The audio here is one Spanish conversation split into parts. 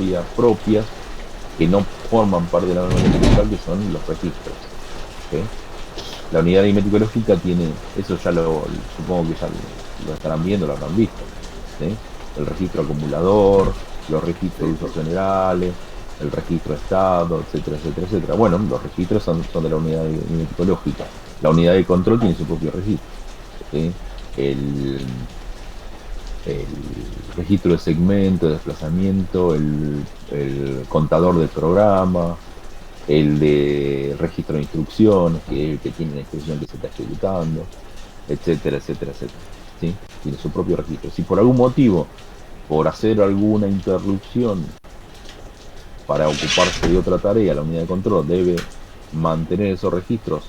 memoria propias que no forman parte de la memoria principal, que son los registros. ¿Sí? La unidad aritmética lógica tiene, eso ya supongo que ya lo estarán viendo, lo habrán visto. ¿Sí? El registro acumulador, los registros de usos generales, el registro de estado, etcétera, etcétera, etcétera. Bueno, los registros son de la unidad aritmética lógica. La unidad de control tiene su propio registro. ¿Sí? El, el registro de segmento, de desplazamiento, el contador del programa, el de registro de instrucciones, que es el que tiene la instrucción que se está ejecutando, etcétera, etcétera, etcétera. ¿Sí? Tiene su propio registro. Si por algún motivo, por hacer alguna interrupción para ocuparse de otra tarea, la unidad de control debe mantener esos registros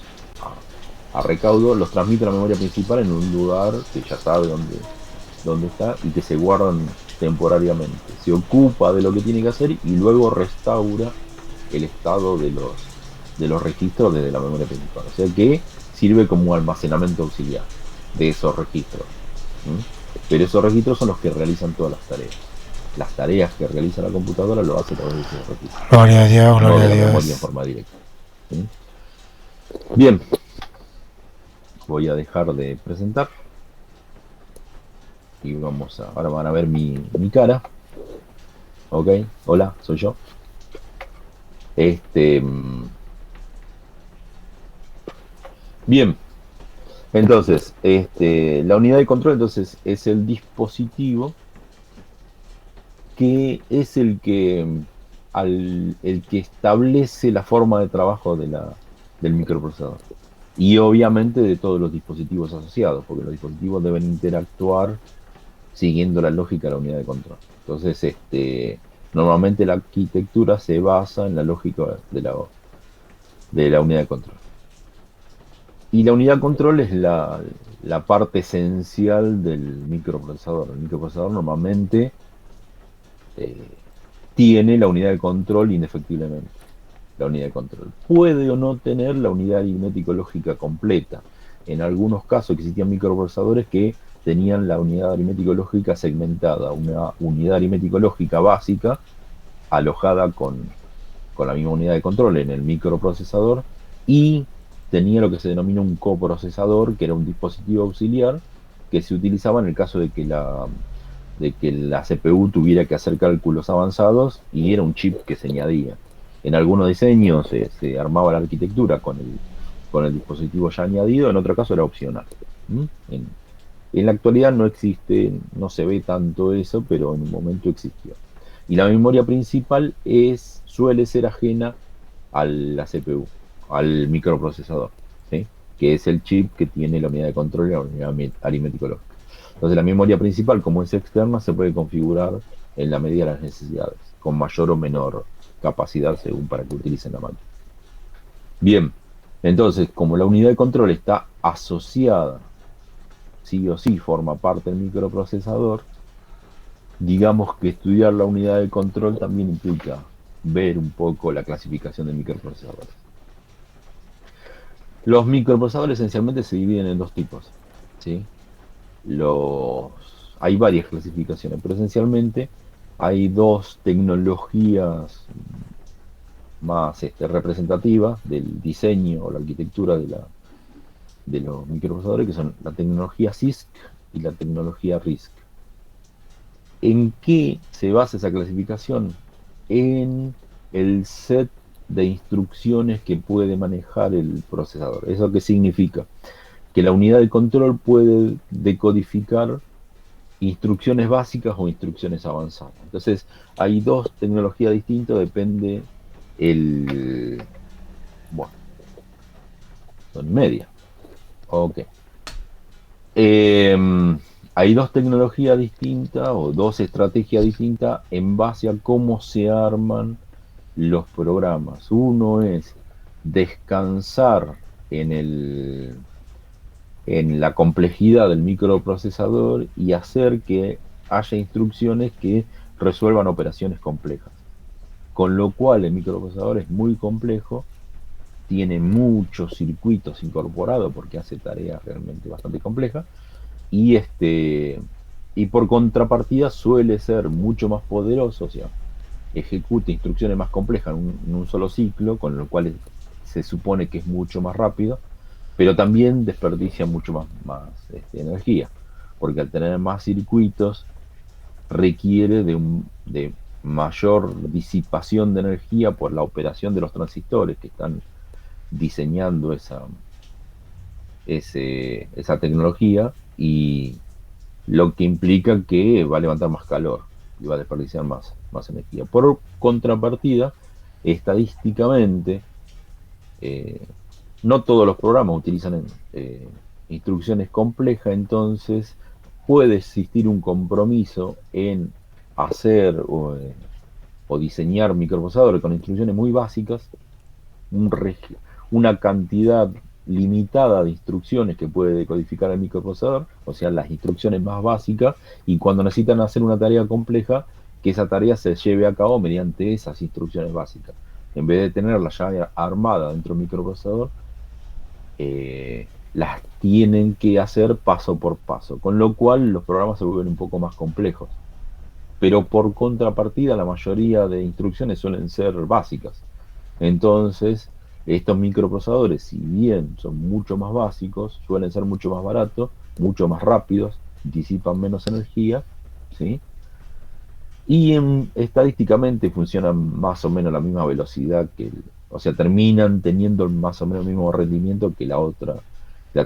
a recaudo, los transmite a la memoria principal en un lugar que ya sabe dónde está y que se guardan temporariamente. Se ocupa de lo que tiene que hacer y luego restaura el estado de los registros desde la memoria principal. O sea que sirve como almacenamiento auxiliar de esos registros. ¿Mm? Pero esos registros son los que realizan todas las tareas. Las tareas que realiza la computadora lo hace a través de esos registros. Gloria a Dios, No gloria de a la memoria en Dios. forma directa. ¿Sí? Bien, voy a dejar de presentar y ahora van a ver mi cara. Ok, hola, soy yo. Este, bien, entonces, la unidad de control entonces es el dispositivo que es el que establece la forma de trabajo del microprocesador. Y obviamente de todos los dispositivos asociados, porque los dispositivos deben interactuar siguiendo la lógica de la unidad de control. Entonces, normalmente la arquitectura se basa en la lógica de la unidad de control. Y la unidad de control es la parte esencial del microprocesador. El microprocesador normalmente eh, tiene la unidad de control indefectiblemente. La unidad de control puede o no tener la unidad aritmético-lógica completa. En algunos casos existían microprocesadores que tenían la unidad aritmético-lógica segmentada, una unidad aritmético-lógica básica alojada con la misma unidad de control en el microprocesador y tenía lo que se denomina un coprocesador, que era un dispositivo auxiliar que se utilizaba en el caso de que la CPU tuviera que hacer cálculos avanzados y era un chip que se añadía. En algunos diseños se armaba la arquitectura con el dispositivo ya añadido, en otro caso era opcional. ¿Mm? En la actualidad no existe, no se ve tanto eso, pero en un momento existió. Y la memoria principal suele ser ajena a la CPU, al microprocesador, ¿sí? Que es el chip que tiene la unidad de control y la unidad aritmético lógica. Entonces la memoria principal, como es externa, se puede configurar en la medida de las necesidades, con mayor o menor capacidad según para que utilicen la máquina. Bien, entonces como la unidad de control está asociada, sí o sí forma parte del microprocesador, digamos que estudiar la unidad de control también implica ver un poco la clasificación de microprocesadores. Los microprocesadores esencialmente se dividen en dos tipos, ¿sí? Los, Hay varias clasificaciones, pero esencialmente hay dos tecnologías más representativas del diseño o la arquitectura de los microprocesadores, que son la tecnología CISC y la tecnología RISC. ¿En qué se basa esa clasificación? En el set de instrucciones que puede manejar el procesador. ¿Eso qué significa? Que la unidad de control puede decodificar instrucciones básicas o instrucciones avanzadas. Entonces, hay dos tecnologías distintas, depende el... Bueno, son media. Ok. Eh, Hay dos tecnologías distintas o dos estrategias distintas en base a cómo se arman los programas. Uno es descansar en la complejidad del microprocesador y hacer que haya instrucciones que resuelvan operaciones complejas. Con lo cual el microprocesador es muy complejo, tiene muchos circuitos incorporados porque hace tareas realmente bastante complejas y por contrapartida suele ser mucho más poderoso, o sea, ejecuta instrucciones más complejas en un solo ciclo, con lo cual se supone que es mucho más rápido, pero también desperdicia mucho más energía, porque al tener más circuitos requiere de mayor disipación de energía por la operación de los transistores que están diseñando esa tecnología, y lo que implica que va a levantar más calor y va a desperdiciar más energía. Por contrapartida, estadísticamente, eh, no todos los programas utilizan instrucciones complejas, entonces puede existir un compromiso en hacer o diseñar microprocesadores con instrucciones muy básicas, un una cantidad limitada de instrucciones que puede decodificar el microprocesador, o sea, las instrucciones más básicas, y cuando necesitan hacer una tarea compleja, que esa tarea se lleve a cabo mediante esas instrucciones básicas. En vez de tenerla ya armada dentro del microprocesador, las tienen que hacer paso por paso, con lo cual los programas se vuelven un poco más complejos. Pero por contrapartida, la mayoría de instrucciones suelen ser básicas. Entonces, estos microprocesadores, si bien son mucho más básicos, suelen ser mucho más baratos, mucho más rápidos, disipan menos energía, ¿sí? Y estadísticamente funcionan más o menos a la misma velocidad o sea, terminan teniendo más o menos el mismo rendimiento que la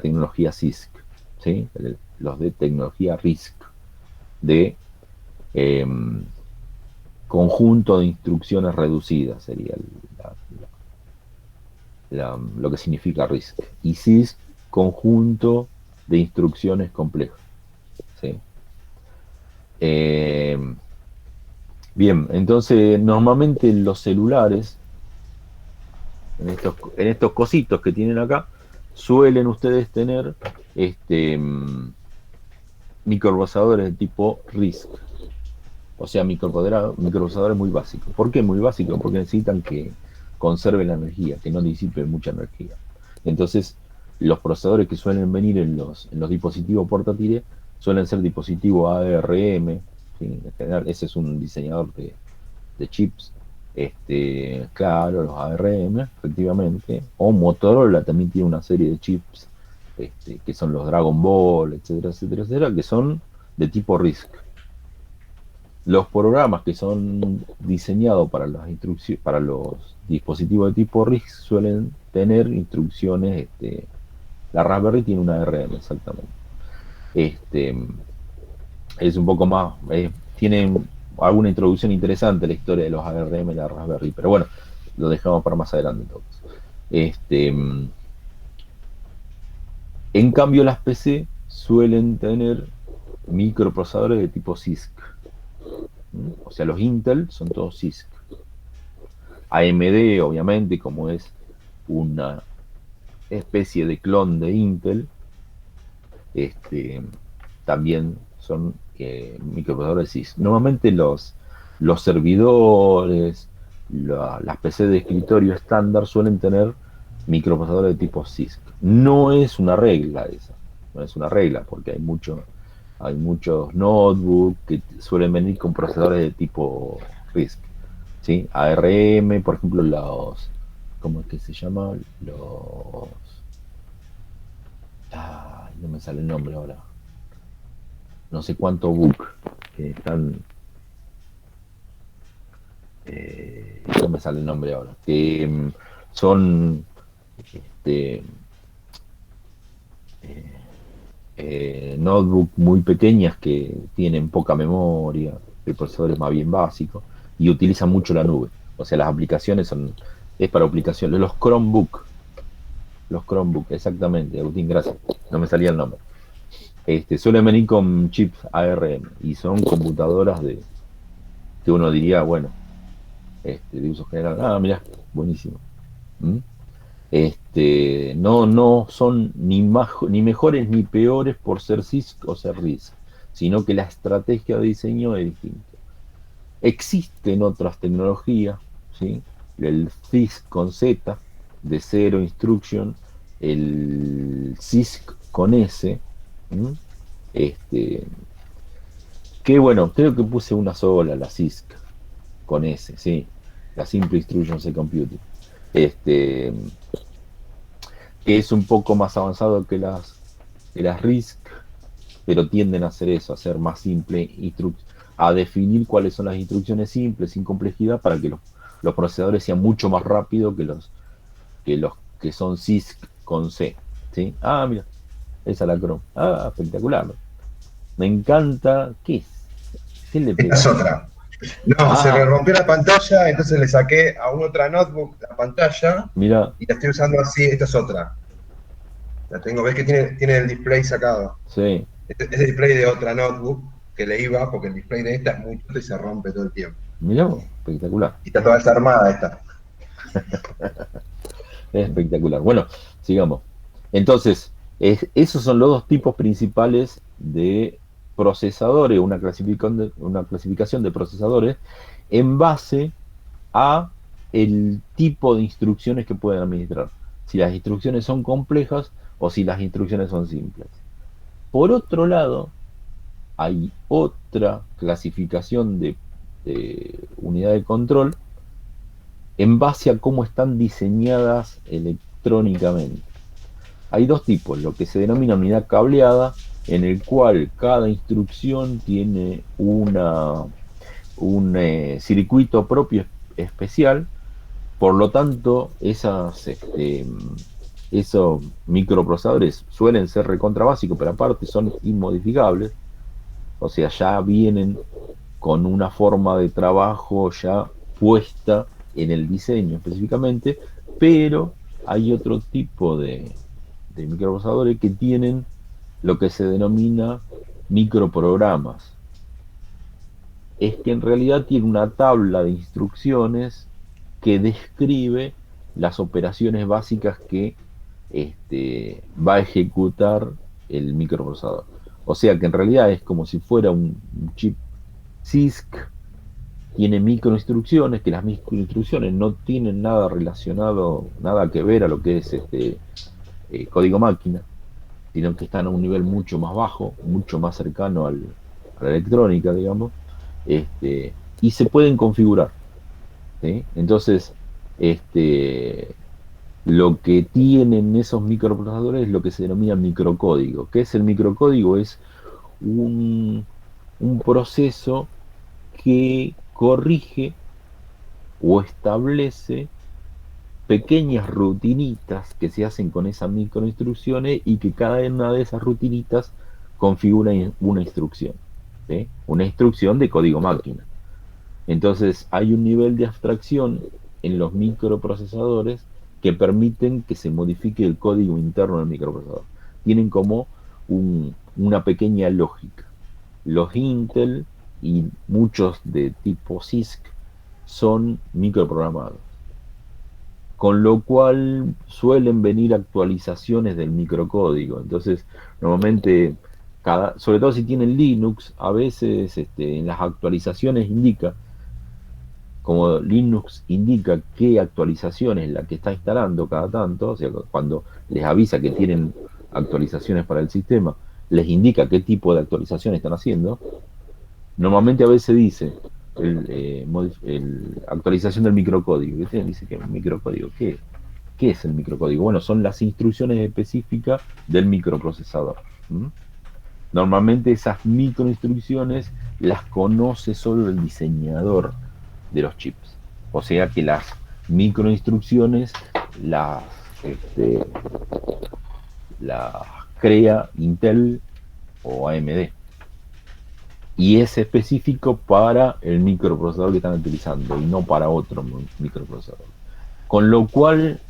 tecnología CISC, ¿sí? Los de tecnología RISC, de eh, conjunto de instrucciones reducidas, sería lo que significa RISC. Y CISC, conjunto de instrucciones complejas, ¿sí? Eh, Bien, entonces normalmente los celulares, en estos cositos que tienen acá, suelen ustedes tener microprocesadores de tipo RISC, o sea, microprocesadores muy básicos. ¿Por qué muy básicos? Porque necesitan que conserven la energía, que no disipen mucha energía. Entonces, los procesadores que suelen venir en los dispositivos portátiles suelen ser dispositivos ARM, ¿sí? En general, ese es un diseñador de chips. Claro, los ARM, efectivamente. O Motorola también tiene una serie de chips, que son los Dragon Ball, etcétera, etcétera, etcétera, que son de tipo RISC. Los programas que son diseñados para para los dispositivos de tipo RISC suelen tener instrucciones. La Raspberry tiene una ARM, exactamente. Este, es un poco más, tiene alguna introducción interesante a la historia de los ARM y la Raspberry, pero bueno, lo dejamos para más adelante entonces. Este, en cambio, las PC suelen tener microprocesadores de tipo CISC. O sea, los Intel son todos CISC. AMD, obviamente, como es una especie de clon de Intel, también son microprocesadores CISC. Normalmente los servidores, las PC de escritorio estándar suelen tener microprocesadores de tipo CISC. No es una regla esa, no es una regla, porque hay muchos notebooks que suelen venir con procesadores de tipo RISC, ¿sí? ARM, por ejemplo, ¿cómo es que se llama? No me sale el nombre ahora. No sé cuántos book que están. No me sale el nombre ahora. Que son este, notebook muy pequeñas que tienen poca memoria, el procesador es más bien básico y utilizan mucho la nube. O sea, las aplicaciones es para aplicaciones. Los Chromebook, exactamente, Agustín, gracias. No me salía el nombre. Suelen venir con chips ARM y son computadoras que uno diría, bueno, de uso general. Ah, mirá, buenísimo. ¿Mm? No son ni mejores ni peores por ser CISC o ser RISC, sino que la estrategia de diseño es distinta. Existen otras tecnologías, ¿sí? El CISC con Z, de Zero Instruction, el CISC con S, ¿m? Este, que bueno, creo que puse una sola, la CISC, con S, sí, la Simple Instruction Set Computing, este, que es un poco más avanzado que las RISC, pero tienden a hacer eso, a ser más simple, a definir cuáles son las instrucciones simples, sin complejidad, para que los procesadores sean mucho más rápidos que los que son CISC con C. ¿Sí? Ah, mira, esa es la Chrome. Ah, espectacular. Me encanta. ¿Qué es? ¿Qué le Esta es pega? otra. No, se le Ah, rompió la pantalla, entonces le saqué a una otra notebook la pantalla mira, y la estoy usando así. Esta es otra. La tengo, ves que tiene el display sacado. sí, Este es el display de otra notebook que le iba, porque el display de esta es muy choto y se rompe todo el tiempo. mira vos, espectacular. Y está toda desarmada esta. Es espectacular. Bueno, sigamos. Entonces, esos son los dos tipos principales de procesadores, una clasificación de procesadores en base a el tipo de instrucciones que pueden administrar. Si las instrucciones son complejas o si las instrucciones son simples. Por otro lado, hay otra clasificación de unidad de control en base a cómo están diseñadas electrónicamente. Hay dos tipos, lo que se denomina unidad cableada, en el cual cada instrucción tiene un circuito propio especial, por lo tanto, esos microprocesadores suelen ser recontra básicos, pero aparte son inmodificables, o sea, ya vienen con una forma de trabajo ya puesta en el diseño específicamente, pero hay otro tipo de microprocesadores que tienen lo que se denomina microprogramas. Es que en realidad tiene una tabla de instrucciones que describe las operaciones básicas que va a ejecutar el microprocesador. O sea que en realidad es como si fuera un chip CISC, tiene microinstrucciones, que las microinstrucciones no tienen nada relacionado, nada que ver a lo que es código máquina, sino que están a un nivel mucho más bajo, mucho más cercano a la electrónica, digamos, y se pueden configurar. ¿Sí? Entonces, este, lo que tienen esos microprocesadores es lo que se denomina microcódigo. ¿Qué es el microcódigo? Es un, un proceso que corrige o establece pequeñas rutinitas que se hacen con esas microinstrucciones y que cada una de esas rutinitas configura una instrucción, ¿sí? Una instrucción de código máquina. Entonces hay un nivel de abstracción en los microprocesadores que permiten que se modifique el código interno del microprocesador. Tienen como una pequeña lógica. Los Intel y muchos de tipo CISC son microprogramados, con lo cual suelen venir actualizaciones del microcódigo. Entonces, normalmente, sobre todo si tienen Linux, a veces en las actualizaciones indica, como Linux indica qué actualización es la que está instalando cada tanto, o sea, cuando les avisa que tienen actualizaciones para el sistema, les indica qué tipo de actualización están haciendo. Normalmente a veces dice actualización del microcódigo. ¿Viste? Dice que microcódigo, ¿qué es el microcódigo? Bueno, son las instrucciones específicas del microprocesador. ¿Mm? Normalmente esas microinstrucciones las conoce solo el diseñador de los chips. O sea que las microinstrucciones las, este, las crea Intel o AMD. Y es específico para el microprocesador que están utilizando y no para otro microprocesador. Con lo cual,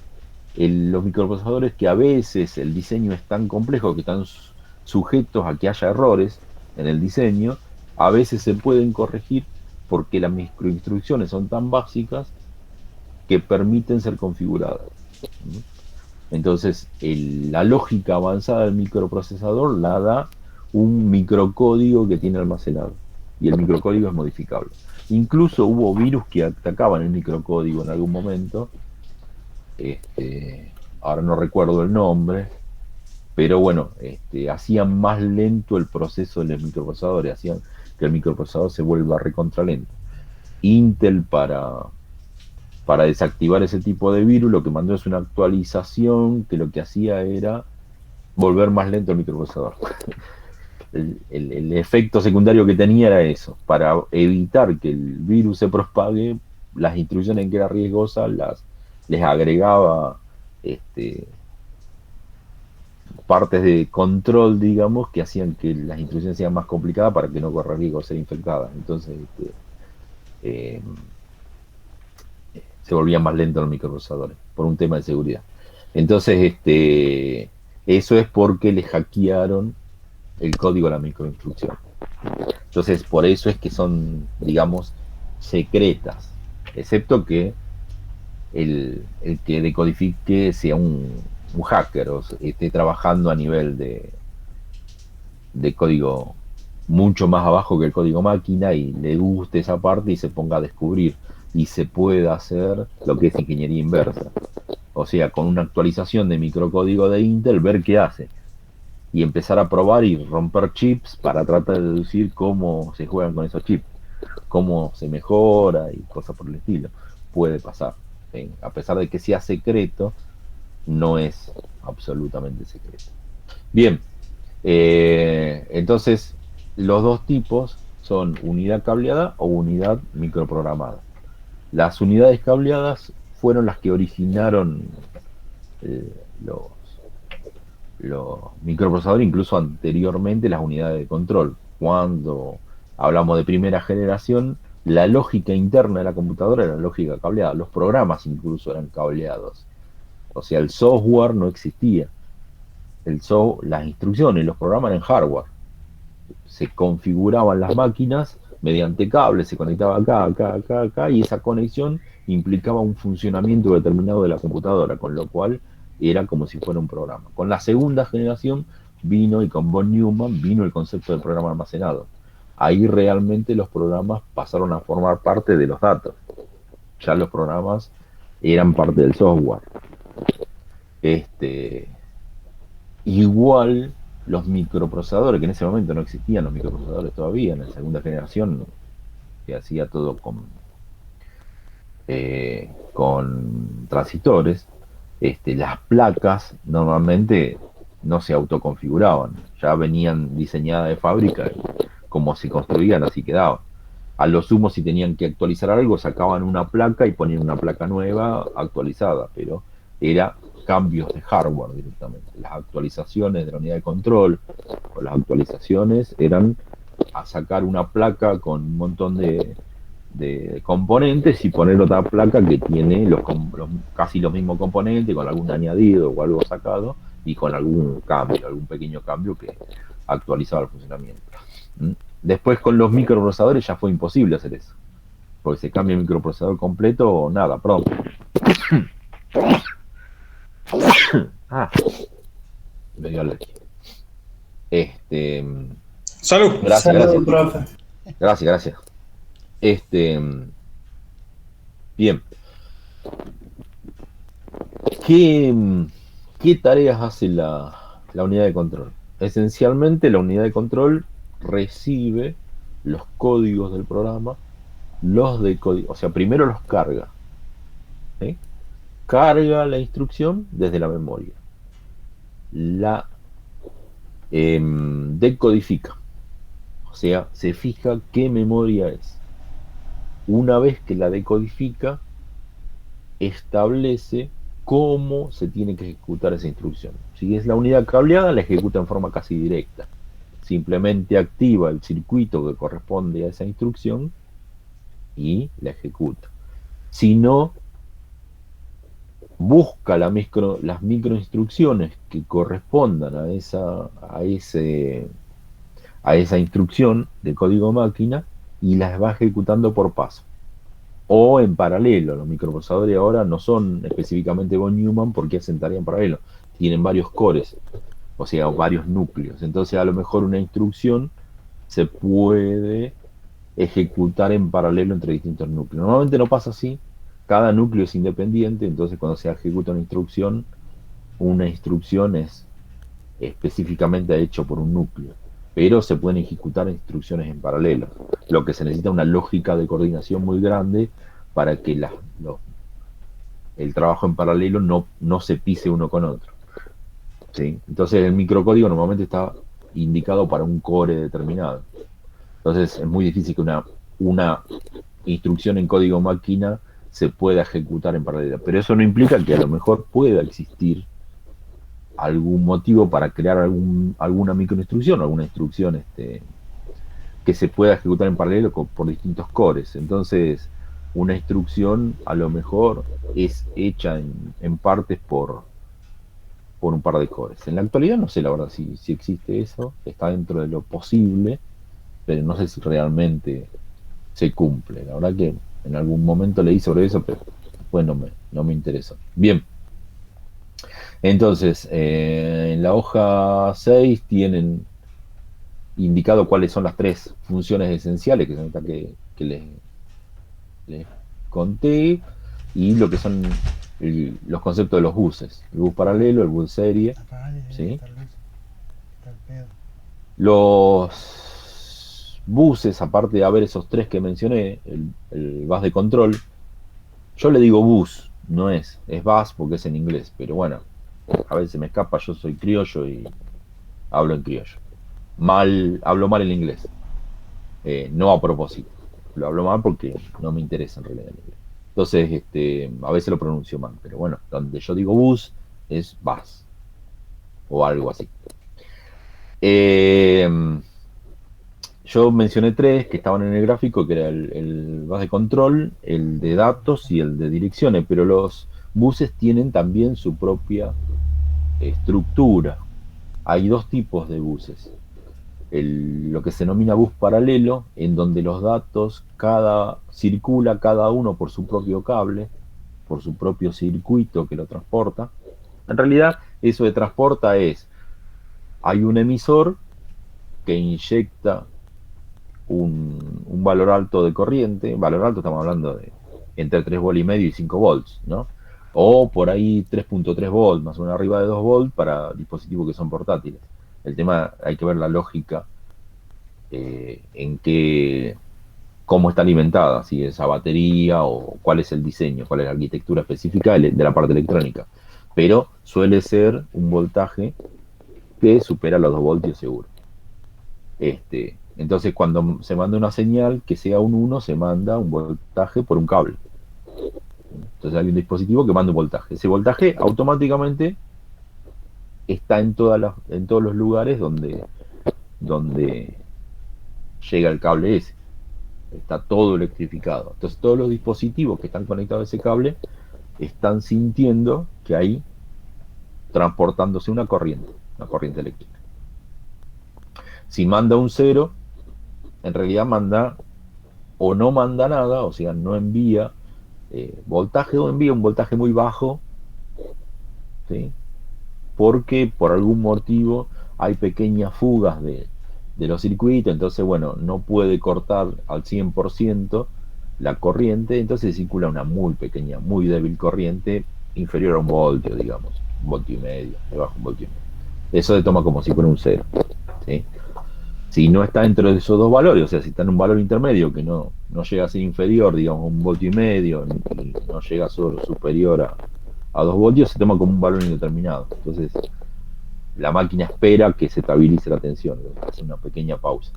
los microprocesadores, que a veces el diseño es tan complejo que están sujetos a que haya errores en el diseño, a veces se pueden corregir porque las microinstrucciones son tan básicas que permiten ser configuradas. Entonces, la lógica avanzada del microprocesador la da un microcódigo que tiene almacenado. Y el microcódigo es modificable. Incluso hubo virus que atacaban el microcódigo en algún momento. Ahora no recuerdo el nombre, pero bueno, hacían más lento el proceso de los microprocesadores, hacían que el microprocesador se vuelva recontra lento. Intel para desactivar ese tipo de virus lo que mandó es una actualización que lo que hacía era volver más lento el microprocesador. El efecto secundario que tenía era eso, para evitar que el virus se propague, las instrucciones que era riesgosa les agregaba este, partes de control, digamos, que hacían que las instrucciones sean más complicadas para que no corra riesgo de ser infectadas. Entonces, eh, se volvían más lentos los microprocesadores por un tema de seguridad. Entonces, eso es porque le hackearon el código a la microinstrucción. Entonces, por eso es que son, digamos, secretas, excepto que el que decodifique sea un hacker o esté trabajando a nivel de código mucho más abajo que el código máquina y le guste esa parte y se ponga a descubrir y se pueda hacer lo que es ingeniería inversa. O sea, con una actualización de microcódigo de Intel, ver qué hace y empezar a probar y romper chips para tratar de deducir cómo se juegan con esos chips, cómo se mejora y cosas por el estilo. Puede pasar. A pesar de que sea secreto, no es absolutamente secreto. Bien, entonces los dos tipos son unidad cableada o unidad microprogramada. Las unidades cableadas fueron las que originaron eh, los, los microprocesadores, incluso anteriormente las unidades de control. Cuando hablamos de primera generación, la lógica interna de la computadora era lógica cableada. Los programas incluso eran cableados. O sea, el software no existía. Las instrucciones, los programas eran hardware. Se configuraban las máquinas mediante cables, se conectaba acá, acá, acá, acá, y esa conexión implicaba un funcionamiento determinado de la computadora, con lo cual era como si fuera un programa. Con la segunda generación vino, y con von Neumann vino el concepto del programa almacenado. Ahí realmente los programas pasaron a formar parte de los datos. Ya los programas eran parte del software. Igual los microprocesadores, que en ese momento no existían los microprocesadores todavía, en la segunda generación se hacía todo con transistores. Las placas normalmente no se autoconfiguraban, ya venían diseñadas de fábrica, como se construían así quedaban. A lo sumo, si tenían que actualizar algo, sacaban una placa y ponían una placa nueva actualizada, pero era cambios de hardware directamente. Las actualizaciones de la unidad de control o las actualizaciones eran a sacar una placa con un montón de componentes y poner otra placa que tiene casi los mismos componentes, con algún añadido o algo sacado y con algún cambio, algún pequeño cambio que actualizaba el funcionamiento. ¿Mm? Después con los microprocesadores ya fue imposible hacer eso, porque se cambia el microprocesador completo o nada, perdón. Ah, me dio alergia. Salud. Gracias, Salud, gracias. profe. Gracias. Bien. ¿Qué tareas hace la unidad de control? Esencialmente la unidad de control recibe los códigos del programa, o sea, primero los carga. ¿Sí? Carga la instrucción desde la memoria. La decodifica. O sea, se fija qué memoria es. Una vez que la decodifica, establece cómo se tiene que ejecutar esa instrucción. Si es la unidad cableada, la ejecuta en forma casi directa. Simplemente activa el circuito que corresponde a esa instrucción y la ejecuta. Si no, busca las microinstrucciones que correspondan a esa instrucción de código máquina y las va ejecutando por paso. O en paralelo. Los microprocesadores ahora no son específicamente von Neumann porque hacen tarea en paralelo. Tienen varios cores, o sea, varios núcleos. Entonces a lo mejor una instrucción se puede ejecutar en paralelo entre distintos núcleos. Normalmente no pasa así. Cada núcleo es independiente, entonces cuando se ejecuta una instrucción es específicamente hecho por un núcleo. pero se pueden ejecutar instrucciones en paralelo. Lo que se necesita una lógica de coordinación muy grande para que el trabajo en paralelo no se pise uno con otro. ¿Sí? Entonces el microcódigo normalmente está indicado para un core determinado. Entonces es muy difícil que una instrucción en código máquina se pueda ejecutar en paralelo. Pero eso no implica que a lo mejor pueda existir algún motivo para crear alguna microinstrucción, alguna instrucción que se pueda ejecutar en paralelo por distintos cores. Entonces, una instrucción a lo mejor es hecha en partes por un par de cores. En la actualidad no sé la verdad si existe eso, está dentro de lo posible, pero no sé si realmente se cumple. La verdad que en algún momento leí sobre eso, pero después no me interesó. Bien, entonces, en la hoja 6 tienen indicado cuáles son las tres funciones esenciales, que son estas que les conté, y lo que son los conceptos de los buses. El bus paralelo, el bus serie, Apagale, ¿sí? tal vez. Tal pedo. Los buses, aparte de haber esos tres que mencioné, el bus de control, yo le digo bus, no es bus porque es en inglés, pero bueno, a veces me escapa, yo soy criollo y hablo en criollo. Hablo mal el inglés, no a propósito, lo hablo mal porque no me interesa en realidad el inglés. Entonces, a veces lo pronuncio mal, pero bueno, donde yo digo bus es bus o algo así. Eh, yo mencioné tres que estaban en el gráfico, que era el bus de control, el de datos y el de direcciones, pero los buses tienen también su propia estructura. Hay dos tipos de buses. Lo que se denomina bus paralelo, en donde los datos circula cada uno por su propio cable, por su propio circuito que lo transporta. En realidad, eso de transporta hay un emisor que inyecta un valor alto de corriente, valor alto estamos hablando de entre 3 volts y medio y 5 volts, ¿no? O por ahí 3.3 volts, más o menos arriba de 2 volts para dispositivos que son portátiles. El tema, hay que ver la lógica en qué, cómo está alimentada, si es a batería o cuál es el diseño, cuál es la arquitectura específica de la parte electrónica. Pero suele ser un voltaje que supera los 2 voltios seguro. Entonces, cuando se manda una señal que sea un 1, se manda un voltaje por un cable. Entonces hay un dispositivo que manda un voltaje. Ese voltaje automáticamente está en todos los lugares donde llega el cable ese. Está todo electrificado. Entonces todos los dispositivos que están conectados a ese cable están sintiendo que hay transportándose una corriente eléctrica. Si manda un cero, en realidad manda o no manda nada, o sea, no envía voltaje o envía un voltaje muy bajo, ¿sí? Porque por algún motivo hay pequeñas fugas de los circuitos, entonces, bueno, no puede cortar al 100% la corriente, entonces circula una muy pequeña, muy débil corriente, inferior a un voltio, digamos, un voltio y medio, debajo de un voltio y medio. Eso se toma como si fuera un cero, ¿sí? Si no está dentro de esos dos valores, o sea, si está en un valor intermedio que no llega a ser inferior, digamos, a un voltio y medio, y no llega a ser superior a 2 voltios, se toma como un valor indeterminado. Entonces, la máquina espera que se estabilice la tensión, hace una pequeña pausa.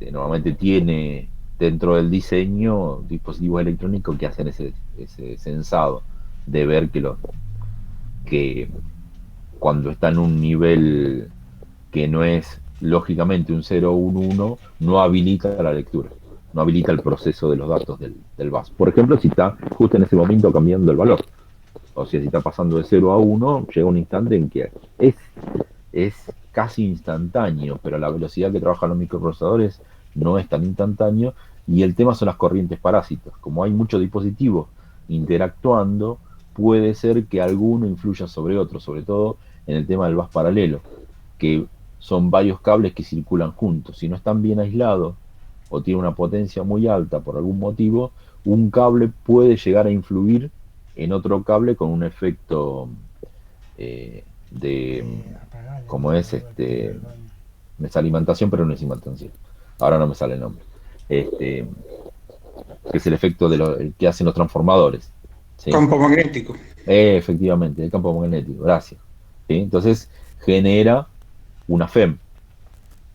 Normalmente tiene dentro del diseño dispositivos electrónicos que hacen ese sensado de ver que cuando está en un nivel que no es lógicamente un 0 o un 1, no habilita la lectura, no habilita el proceso de los datos del bus. Por ejemplo, si está justo en ese momento cambiando el valor. O sea, si está pasando de 0 a 1, llega un instante en que es casi instantáneo, pero la velocidad que trabajan los microprocesadores no es tan instantáneo. Y el tema son las corrientes parásitas. Como hay muchos dispositivos interactuando, puede ser que alguno influya sobre otro, sobre todo en el tema del bus paralelo, que son varios cables que circulan juntos. Si no están bien aislados o tienen una potencia muy alta por algún motivo, un cable puede llegar a influir en otro cable con un efecto de, Apagale, como no es se haga el pibe del baño. Me sale imantación, pero no es imantación. Ahora no me sale el nombre. Que es el efecto el que hacen los transformadores. ¿Sí? Campo magnético. Efectivamente, el campo magnético, gracias. ¿Sí? Entonces genera una FEM,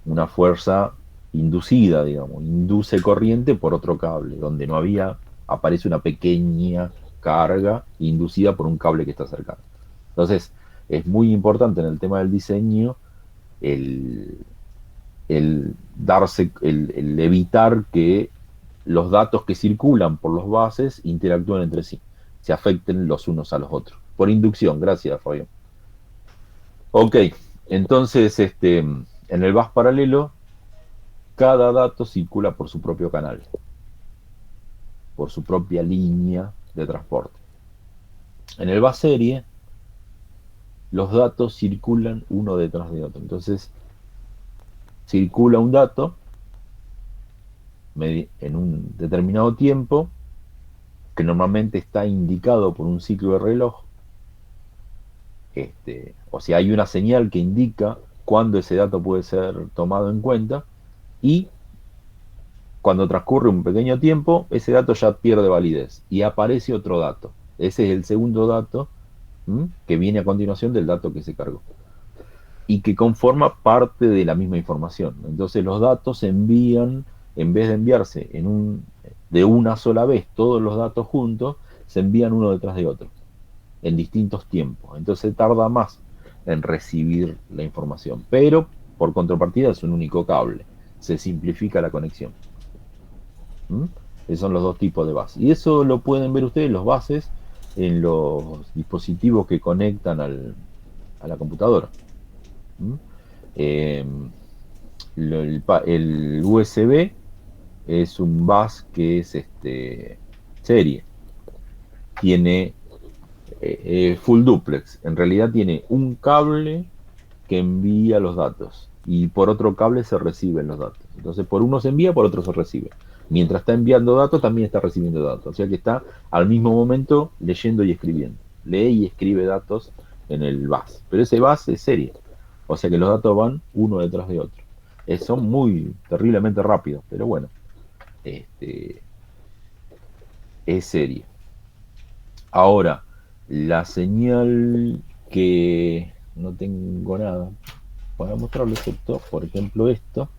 una fuerza inducida, digamos, induce corriente por otro cable, donde no había, aparece una pequeña carga inducida por un cable que está cercano. Entonces, es muy importante en el tema del diseño el el evitar que los datos que circulan por los bases interactúen entre sí, se afecten los unos a los otros. Por inducción, gracias, Fabián. Ok, entonces en el bus paralelo, cada dato circula por su propio canal, por su propia línea de transporte. En el bus serie, los datos circulan uno detrás de otro. Entonces, circula un dato en un determinado tiempo, que normalmente está indicado por un ciclo de reloj. O sea, hay una señal que indica cuándo ese dato puede ser tomado en cuenta, y cuando transcurre un pequeño tiempo, ese dato ya pierde validez y aparece otro dato. Ese es el segundo dato, que viene a continuación del dato que se cargó y que conforma parte de la misma información. Entonces los datos se envían, en vez de enviarse de una sola vez todos los datos juntos, se envían uno detrás de otro, en distintos tiempos. Entonces tarda más en recibir la información. Pero, por contrapartida, es un único cable. Se simplifica la conexión. Esos son los dos tipos de bus. Y eso lo pueden ver ustedes, los buses, en los dispositivos que conectan a la computadora. El USB es un bus que es serie. Tiene full duplex. En realidad tiene un cable que envía los datos y por otro cable se reciben los datos. Entonces por uno se envía, por otro se recibe. Mientras está enviando datos, también está recibiendo datos. O sea que está al mismo momento leyendo y escribiendo. Lee y escribe datos en el bus. Pero ese bus es serie. O sea que los datos van uno detrás de otro. Son muy terriblemente rápidos, pero bueno, es serie. Ahora, la señal que no tengo nada para mostrarlo, excepto, por ejemplo, esto.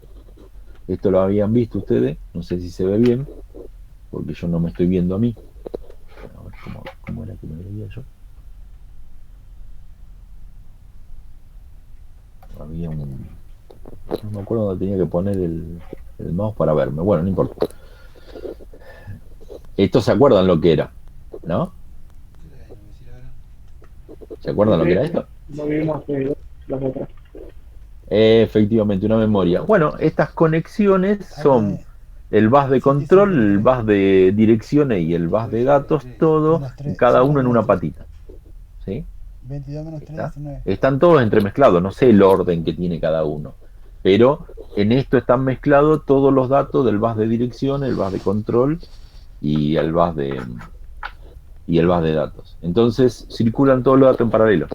Esto lo habían visto ustedes, no sé si se ve bien, porque yo no me estoy viendo a mí. A ver cómo era que me veía yo. Había no me acuerdo dónde tenía que poner el mouse para verme. Bueno, no importa. Esto se acuerdan lo que era, ¿no? ¿Se acuerdan lo que era esto? Lo vimos las otras. Efectivamente, una memoria. Bueno, estas conexiones son el bus de control, el bus de direcciones y el bus de datos, todo, cada uno en una patita. ¿Sí? 22 menos 3, 19. Están todos entremezclados, no sé el orden que tiene cada uno, pero en esto están mezclados todos los datos del bus de dirección, el bus de control y el bus de datos. Entonces circulan todos los datos en paralelo.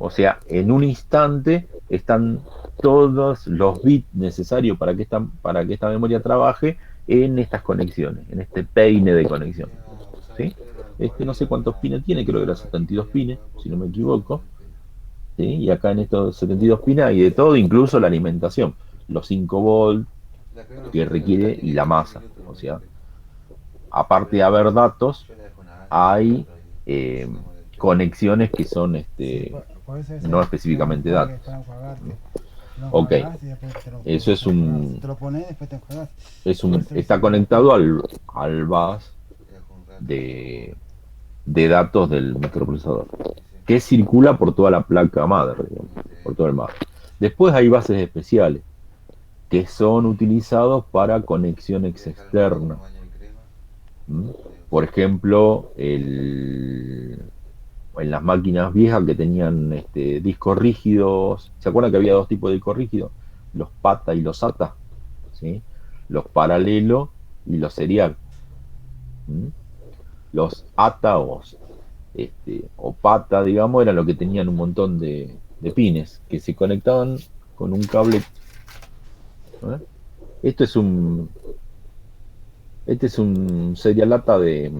O sea, en un instante están todos los bits necesarios para que esta memoria trabaje en estas conexiones, en este peine de conexión. ¿Sí? No sé cuántos pines tiene, creo que era 72 pines, si no me equivoco. ¿Sí? Y acá en estos 72 pines hay de todo, incluso la alimentación, los 5 volts que requiere y la masa. O sea, aparte de haber datos, hay conexiones que son no específicamente datos. Ok, eso es está conectado al bus de datos del microprocesador, que circula por toda la placa madre, digamos, por todo el mapa. Después hay bases especiales que son utilizados para conexiones externas. Por ejemplo, en las máquinas viejas que tenían discos rígidos, ¿se acuerdan que había dos tipos de discos rígidos? Los PATA y los SATA, ¿sí? Los paralelo y los serial. Los ATA o PATA, digamos, eran los que tenían un montón de pines que se conectaban con un cable ¿eh? Esto es un, este es un serial lata de,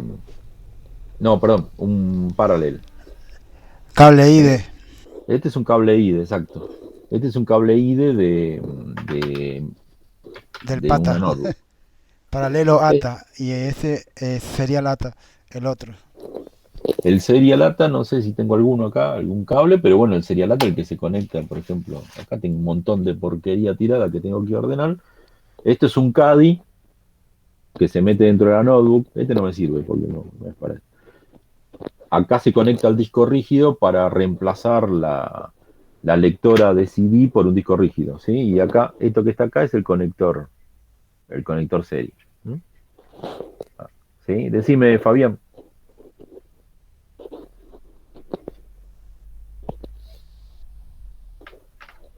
no, perdón, un paralel. Cable IDE Este es un cable IDE, exacto. Este es un cable IDE de, del de una pata. notebook. Paralelo Eh, ATA. Y ese sería LATA, el otro. El serial ATA, no sé si tengo alguno acá, algún cable, pero bueno, el serial ATA, el que se conecta, por ejemplo, acá tengo un montón de porquería tirada que tengo que ordenar. Esto es un CADI que se mete dentro de la notebook. Este no me sirve porque no es para esto. Acá se conecta al disco rígido para reemplazar la lectora de CD por un disco rígido, ¿sí? Y acá, esto que está acá es el conector serie. ¿Mm? ¿Sí? Decime, Fabián,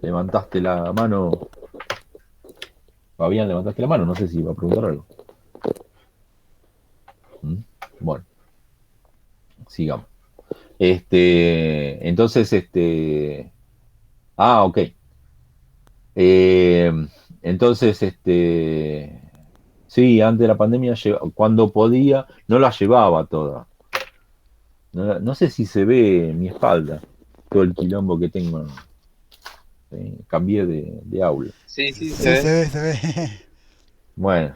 levantaste la mano. Fabián, levantaste la mano, no sé si iba a preguntar algo. ¿Mm? Bueno, sigamos. Entonces, ok. Eh, entonces, sí, antes de la pandemia, cuando podía, no la llevaba toda. No sé si se ve en mi espalda todo el quilombo que tengo. Cambié de aula. Sí, sí, se Sí, ve. se ve. Bueno,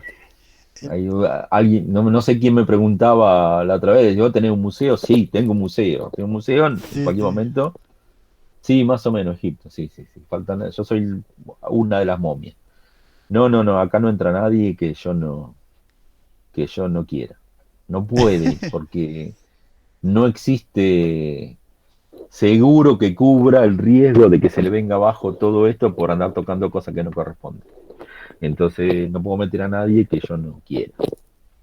alguien, no sé quién me preguntaba la otra vez, ¿yo tenés un museo? Sí, tengo un museo. Tengo un museo en Sí, cualquier sí. momento. Sí, más o menos Egipto, sí, sí, sí. Yo soy una de las momias. No, acá no entra nadie que yo no quiera. No puede, porque no existe seguro que cubra el riesgo de que se le venga abajo todo esto por andar tocando cosas que no corresponden. Entonces no puedo meter a nadie que yo no quiera.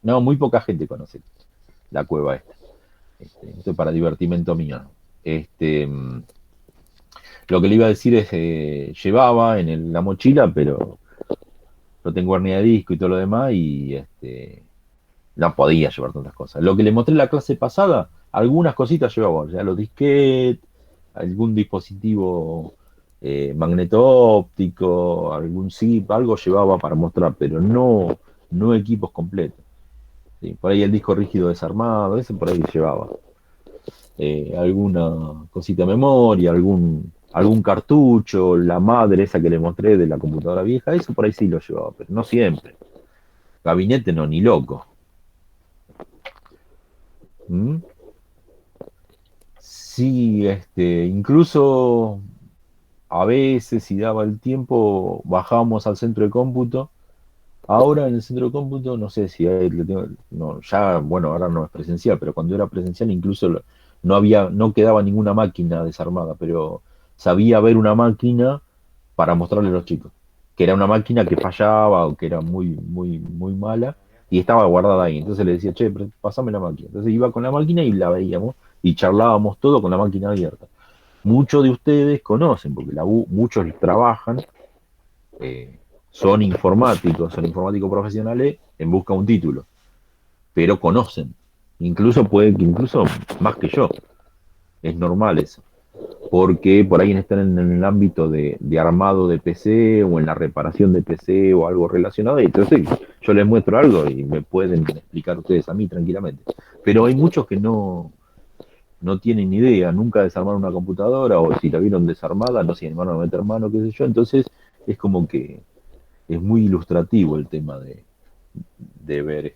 No, muy poca gente conoce la cueva esta. Esto es para divertimento mío. Este, mm, lo que le iba a decir es, llevaba en la mochila, pero no tengo hernia de disco y todo lo demás, y no podía llevar tantas cosas. Lo que le mostré en la clase pasada, algunas cositas llevaba, ya los disquetes, algún dispositivo magneto óptico, algún zip, algo llevaba para mostrar, pero no equipos completos. Sí, por ahí el disco rígido desarmado, ese por ahí llevaba. Alguna cosita de memoria, algún cartucho, la madre esa que le mostré de la computadora vieja, eso por ahí sí lo llevaba, pero no siempre. Gabinete no, ni loco. ¿Mm? Sí, incluso a veces, si daba el tiempo, bajábamos al centro de cómputo. Ahora en el centro de cómputo, no sé si no, ya, bueno, ahora no es presencial, pero cuando era presencial incluso no quedaba ninguna máquina desarmada, pero sabía ver una máquina para mostrarle a los chicos, que era una máquina que fallaba o que era muy mala y estaba guardada ahí. Entonces le decía, che, pasame la máquina. Entonces iba con la máquina y la veíamos y charlábamos todo con la máquina abierta. Muchos de ustedes conocen, porque muchos trabajan, eh, son informáticos profesionales en busca de un título, pero conocen. Incluso puede que incluso más que yo. Es normal eso. Porque por ahí están en el ámbito de armado de PC o en la reparación de PC o algo relacionado. Y entonces yo les muestro algo y me pueden explicar ustedes a mí tranquilamente. Pero hay muchos que no tienen ni idea, nunca desarmaron una computadora o si la vieron desarmada, no se animaron a meter mano, qué sé yo. Entonces es como que es muy ilustrativo el tema de ver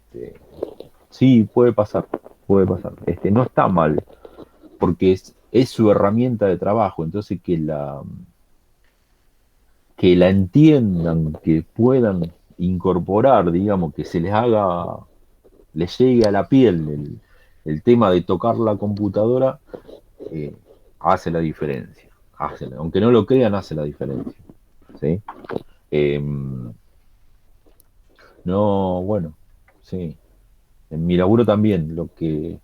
Sí, puede pasar, puede pasar. No está mal, porque es su herramienta de trabajo, entonces que la entiendan, que puedan incorporar, digamos, que se les haga, les llegue a la piel el tema de tocar la computadora, eh, hace la diferencia. Aunque no lo crean, hace la diferencia. ¿Sí? No, bueno, sí. En mi laburo también, lo que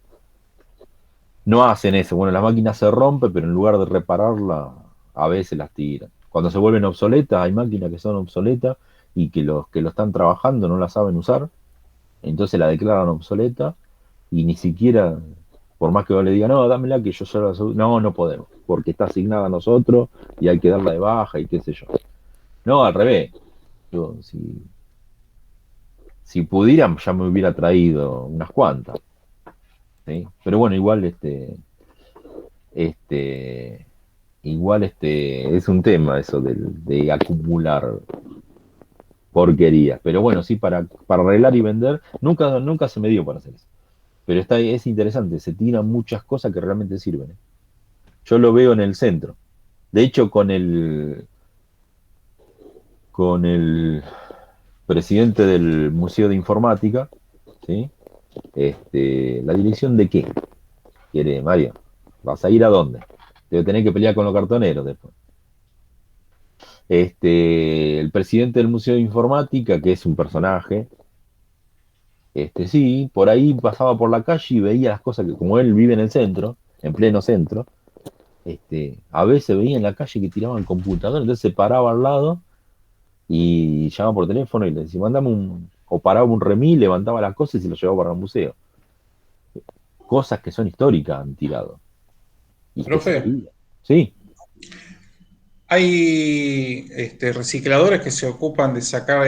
no hacen eso. Bueno, la máquina se rompe, pero en lugar de repararla, a veces las tiran. Cuando se vuelven obsoletas, hay máquinas que son obsoletas y que los que lo están trabajando no la saben usar, entonces la declaran obsoleta y ni siquiera, por más que vos le diga, no, dámela que yo ya la no podemos, porque está asignada a nosotros y hay que darla de baja y qué sé yo. No, al revés. Yo, si pudiera, ya me hubiera traído unas cuantas, ¿sí? Pero bueno, igual este, es un tema eso de acumular porquerías. Pero bueno, sí, para arreglar y vender, nunca se me dio para hacer eso. Pero es interesante, se tiran muchas cosas que realmente sirven, ¿eh? Yo lo veo en el centro. De hecho, con el presidente del Museo de Informática, ¿sí? ¿La dirección de qué? Quiere, Mario. ¿Vas a ir a dónde? Te voy a tener que pelear con los cartoneros después. El presidente del Museo de Informática, que es un personaje, sí, por ahí pasaba por la calle y veía las cosas que, como él vive en el centro, en pleno centro, a veces veía en la calle que tiraban computadores, entonces se paraba al lado y llamaba por teléfono y le decía, mandame o paraba un remis, levantaba las cosas y se las llevaba para el museo. Cosas que son históricas han tirado y que Profe, servían. Sí, hay recicladores que se ocupan de sacar,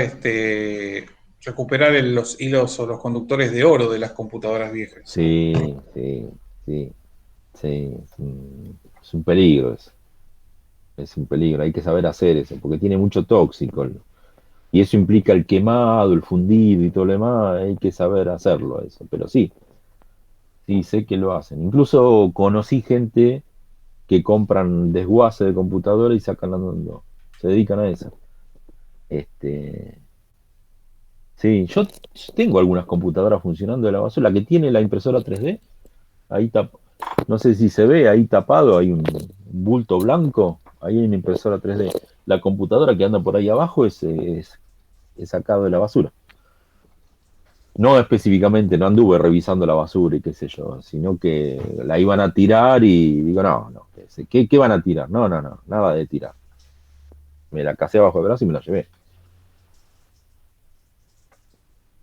recuperar los hilos o los conductores de oro de las computadoras viejas. sí, sí, sí, sí, es un peligro eso. Es un peligro, hay que saber hacer eso, porque tiene mucho tóxico. Y eso implica el quemado, el fundido y todo lo demás, hay que saber hacerlo eso. Pero sí, sí, sé que lo hacen. Incluso conocí gente que compran desguace de computadora y sacan se dedican a eso. Este, sí, yo tengo algunas computadoras funcionando de la basura. La que tiene la impresora 3D, ahí no sé si se ve ahí tapado, hay un bulto blanco, ahí hay una impresora 3D. La computadora que anda por ahí abajo es sacado de la basura. No específicamente, no anduve revisando la basura y qué sé yo, sino que la iban a tirar y digo, no, no, ¿qué van a tirar? No, no, no, nada de tirar. Me la casé abajo del brazo y me la llevé.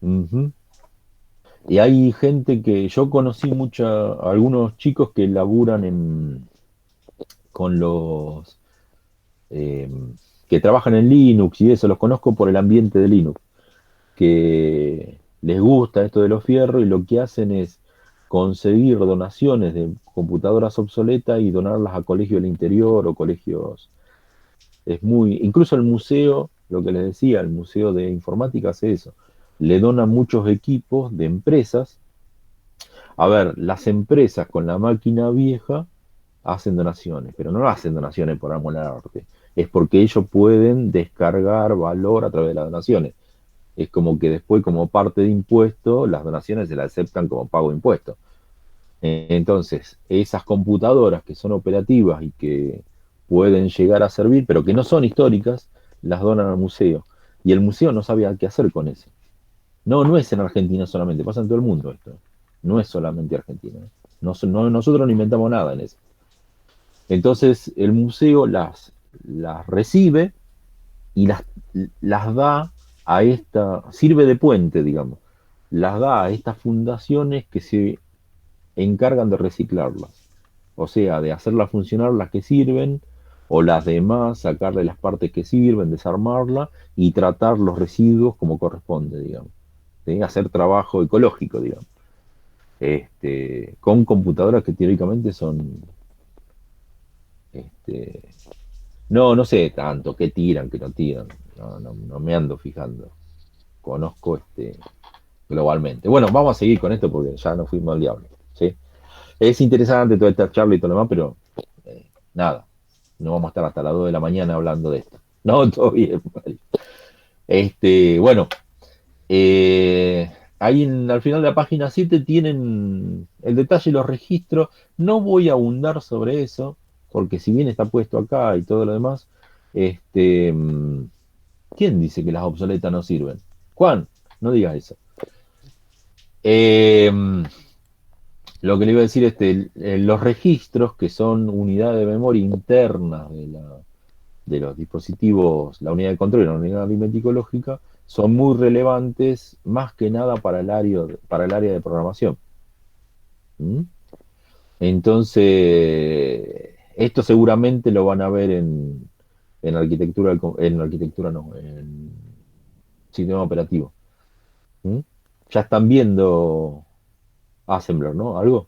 Ujú. Y hay gente que yo conocí algunos chicos que laburan con eh, que trabajan en Linux y eso, los conozco por el ambiente de Linux, que les gusta esto de los fierros y lo que hacen es conseguir donaciones de computadoras obsoletas y donarlas a colegios del interior o colegios. Incluso el museo, lo que les decía, el museo de informática hace eso. Le donan muchos equipos de empresas. A ver, las empresas con la máquina vieja hacen donaciones, pero no hacen donaciones por amor al arte. Es porque ellos pueden descargar valor a través de las donaciones. Es como que después, como parte de impuesto, las donaciones se las aceptan como pago de impuestos. Entonces, esas computadoras que son operativas y que pueden llegar a servir, pero que no son históricas, las donan al museo. Y el museo no sabía qué hacer con eso. No, no es en Argentina solamente, pasa en todo el mundo esto. No es solamente Argentina, ¿eh? Nosotros no inventamos nada en eso. Entonces, el museo las recibe y las da sirve de puente, digamos, las da a estas fundaciones que se encargan de reciclarlas, o sea, de hacerlas funcionar las que sirven, o las demás, sacarle las partes que sirven, desarmarla y tratar los residuos como corresponde, digamos, ¿sí? Hacer trabajo ecológico, digamos, con computadoras que teóricamente son, este, no sé tanto qué tiran, qué no tiran, no me ando fijando, conozco globalmente. Bueno, vamos a seguir con esto porque ya nos fuimos al diablo, ¿sí? Es interesante toda esta charla y todo lo demás, pero nada, no vamos a estar hasta las 2 de la mañana hablando de esto. No, todo bien, Mario. Bueno, ahí al final de la página 7 tienen el detalle y los registros. No voy a abundar sobre eso, porque si bien está puesto acá y todo lo demás, ¿quién dice que las obsoletas no sirven? Juan, no digas eso. Eh, lo que le iba a decir, los registros, que son unidades de memoria internas de los dispositivos, la unidad de control y la unidad aritmético lógica, son muy relevantes más que nada para el área de programación. ¿Mm? Entonces, esto seguramente lo van a ver en arquitectura, en arquitectura no, sistema operativo. ¿Mm? Ya están viendo Assembler, ¿no? ¿Algo?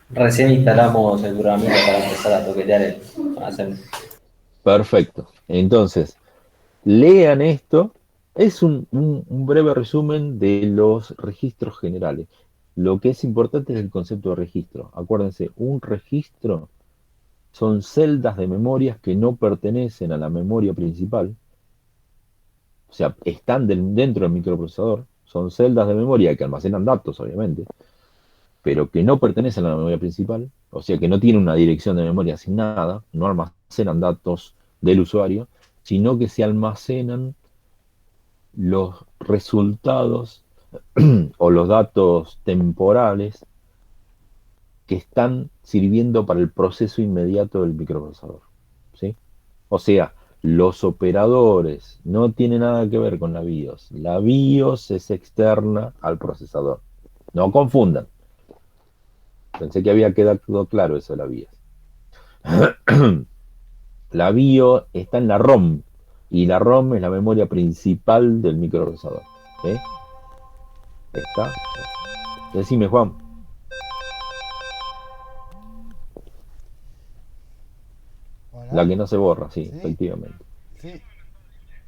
Recién instalamos el programita para empezar a toquetear el Assembler. Perfecto. Entonces, lean esto. Es un breve resumen de los registros generales. Lo que es importante es el concepto de registro. Acuérdense, un registro son celdas de memorias que no pertenecen a la memoria principal. O sea, están dentro del microprocesador. Son celdas de memoria que almacenan datos, obviamente, pero que no pertenecen a la memoria principal. O sea, que no tienen una dirección de memoria asignada, no almacenan datos del usuario, sino que se almacenan los resultados o los datos temporales que están sirviendo para el proceso inmediato del microprocesador, ¿sí? O sea, los operadores no tienen nada que ver con la BIOS. La BIOS es externa al procesador. No confundan. Pensé que había quedado claro eso de la BIOS. La BIOS está en la ROM, y la ROM es la memoria principal del microprocesador. ¿Sí? ¿Está? Decime, Juan. Hola. La que no se borra, sí, Sí. efectivamente. Sí.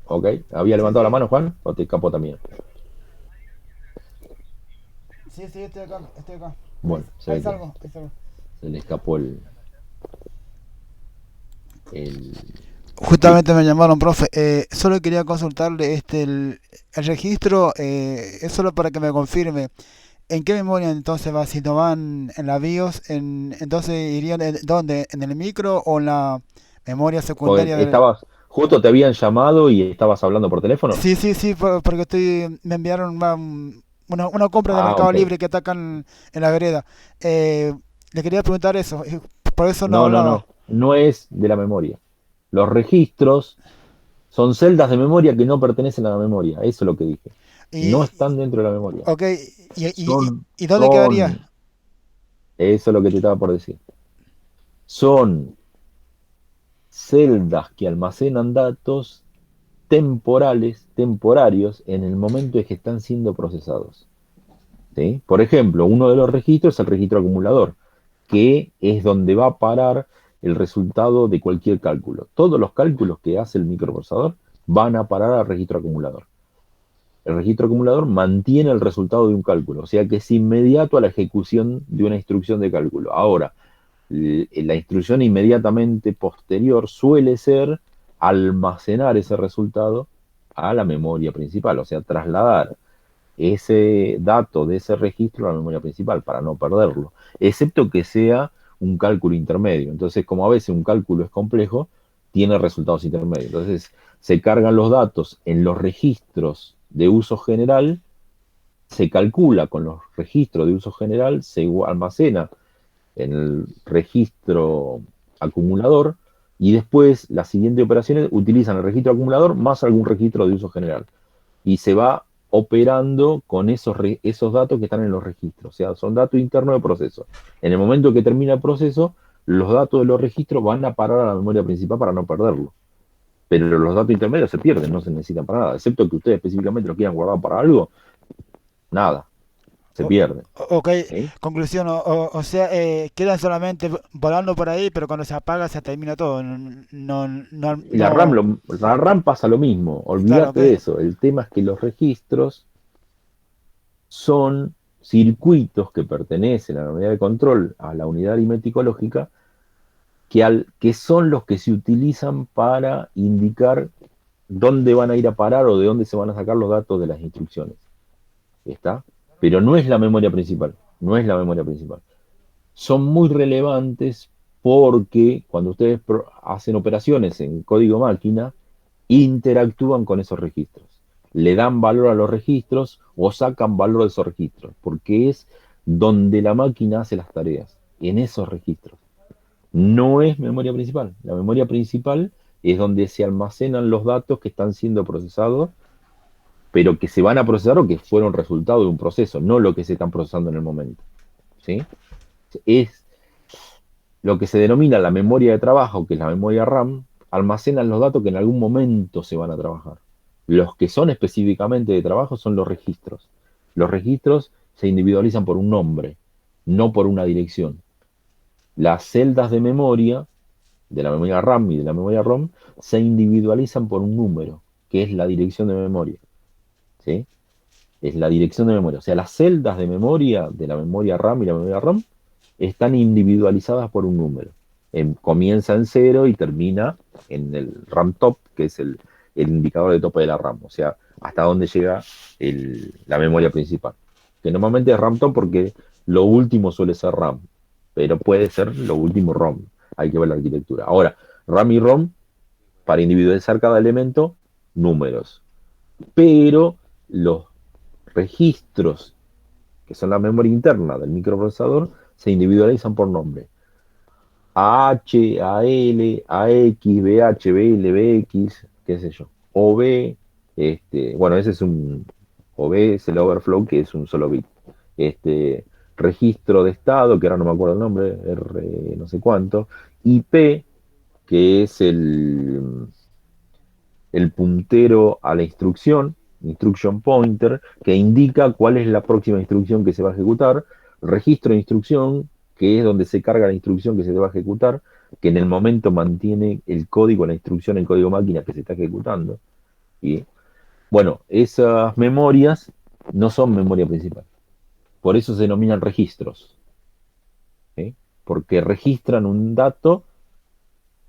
¿Ok? ¿Había levantado Sí. la mano, Juan? ¿O te escapó también? Sí, estoy acá, estoy acá. Bueno, se Ahí ve que salgo, ahí salgo. se le escapó el... Justamente me llamaron, profe. Solo quería consultarle el registro, es solo para que me confirme. ¿En qué memoria entonces va? Si no van en la BIOS, entonces irían ¿dónde? ¿En el micro o en la memoria Porque secundaria del...? estabas, justo te habían llamado y estabas hablando por teléfono. Sí, porque me enviaron una compra de Ah, Mercado ok. Libre que atacan en la vereda. Le quería preguntar eso, y por eso no No, no, hablaba. no. No es de la memoria. Los registros son celdas de memoria que no pertenecen a la memoria. Eso es lo que dije. No Y, están dentro de la memoria. ok, Son, ¿y dónde son, quedaría? eso es lo que te estaba por decir. Son celdas que almacenan datos temporarios, en el momento en que están siendo procesados. ¿Sí? Por ejemplo, uno de los registros es el registro acumulador, que es donde va a parar el resultado de cualquier cálculo. Todos los cálculos que hace el microprocesador van a parar al registro acumulador. El registro acumulador mantiene el resultado de un cálculo, o sea que es inmediato a la ejecución de una instrucción de cálculo. Ahora, la instrucción inmediatamente posterior suele ser almacenar ese resultado a la memoria principal, o sea, trasladar ese dato de ese registro a la memoria principal para no perderlo, excepto que sea un cálculo intermedio. Entonces, como a veces un cálculo es complejo, tiene resultados intermedios. Entonces, se cargan los datos en los registros de uso general, se calcula con los registros de uso general, se almacena en el registro acumulador, y después las siguientes operaciones utilizan el registro acumulador más algún registro de uso general. Y se va operando con esos datos que están en los registros. O sea, son datos internos de proceso. En el momento que termina el proceso, los datos de los registros van a parar a la memoria principal para no perderlo. Pero los datos intermedios se pierden, no se necesitan para nada. Excepto que ustedes específicamente los quieran guardar para algo, nada, se O- pierden. ok, ¿Sí? conclusión, o sea, quedan solamente volando por ahí, pero cuando se apaga se termina todo. Y la RAM pasa lo mismo, Claro, ok. olvídate de eso. El tema es que los registros son circuitos que pertenecen a la unidad de control, a la unidad aritmético lógica, que son los que se utilizan para indicar dónde van a ir a parar o de dónde se van a sacar los datos de las instrucciones. ¿Está? Pero no es la memoria principal, no es la memoria principal. Son muy relevantes porque cuando ustedes hacen operaciones en código máquina, interactúan con esos registros. Le dan valor a los registros o sacan valor de esos registros, porque es donde la máquina hace las tareas, en esos registros. No es memoria principal. La memoria principal es donde se almacenan los datos que están siendo procesados, pero que se van a procesar o que fueron resultado de un proceso, no lo que se están procesando en el momento. ¿Sí? Es lo que se denomina la memoria de trabajo, que es la memoria RAM, almacenan los datos que en algún momento se van a trabajar. Los que son específicamente de trabajo son los registros. Los registros se individualizan por un nombre, no por una dirección. Las celdas de memoria, de la memoria RAM y de la memoria ROM, se individualizan por un número, que es la dirección de memoria. ¿Sí? Es la dirección de memoria. O sea, las celdas de memoria de la memoria RAM y la memoria ROM están individualizadas por un número. Comienza en 0 y termina en el RAM top, que es el indicador de tope de la RAM. O sea, hasta dónde llega la memoria principal. Que normalmente es RAM top porque lo último suele ser RAM, pero puede ser lo último ROM. Hay que ver la arquitectura. Ahora, RAM y ROM, para individualizar cada elemento, números. Pero los registros, que son la memoria interna del microprocesador, se individualizan por nombre. AH, AL, AX, BH, BL, BX, qué sé yo. OB, bueno, ese es un OB, es el overflow, que es un solo bit. Registro de estado, que ahora no me acuerdo el nombre, R no sé cuánto. IP, que es el puntero a la instrucción, instruction pointer, que indica cuál es la próxima instrucción que se va a ejecutar. Registro de instrucción, que es donde se carga la instrucción que se va a ejecutar, que en el momento mantiene el código, la instrucción, el código máquina que se está ejecutando. ¿Sí? Bueno, esas memorias no son memoria principal. Por eso se denominan registros. ¿Sí? Porque registran un dato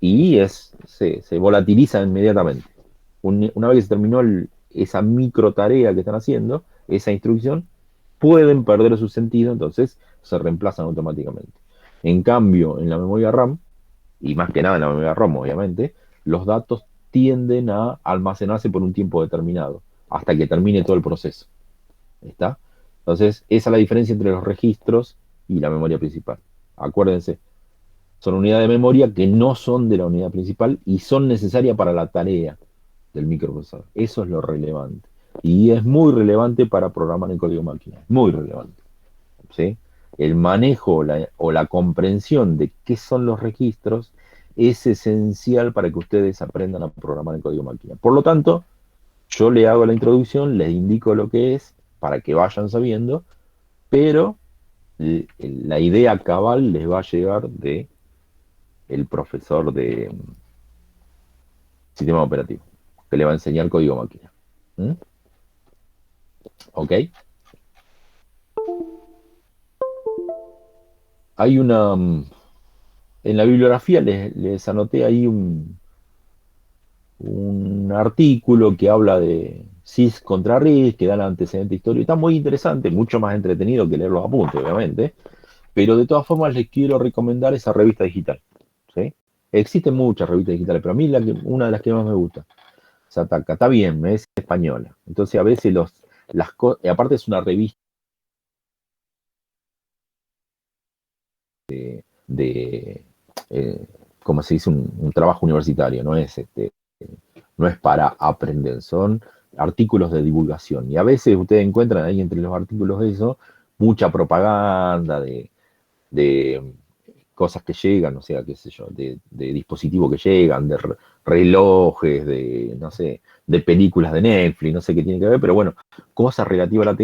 y se volatiliza inmediatamente. Una vez que se terminó esa micro tarea que están haciendo, esa instrucción, pueden perder su sentido, entonces se reemplazan automáticamente. En cambio, en la memoria RAM, y más que nada en la memoria ROM, obviamente, los datos tienden a almacenarse por un tiempo determinado, hasta que termine todo el proceso. ¿Está? Entonces, esa es la diferencia entre los registros y la memoria principal. Acuérdense, son unidades de memoria que no son de la unidad principal y son necesarias para la tarea del microprocesador. Eso es lo relevante. Y es muy relevante para programar en código máquina. Muy relevante. ¿Sí? El manejo o la comprensión de qué son los registros es esencial para que ustedes aprendan a programar en código máquina. Por lo tanto, yo le hago la introducción, les indico lo que es, para que vayan sabiendo, pero la idea cabal les va a llegar de el profesor de sistema operativo, que le va a enseñar código máquina. ¿Mm? ¿Ok? Hay una... En la bibliografía les anoté ahí un artículo que habla de CIS contra RIS, que da el antecedente histórico. Está muy interesante, mucho más entretenido que leer los apuntes, obviamente. Pero de todas formas les quiero recomendar esa revista digital. ¿Sí? Existen muchas revistas digitales, pero a mí una de las que más me gusta, Sataka, está bien, es española. Entonces a veces aparte es una revista como se dice, un trabajo universitario, no es para aprender, son artículos de divulgación. Y a veces ustedes encuentran ahí entre los artículos de eso mucha propaganda de cosas que llegan, o sea, qué sé yo, de dispositivos que llegan, de relojes, de, no sé, de películas de Netflix, no sé qué tiene que ver, pero bueno, cosas relativas a la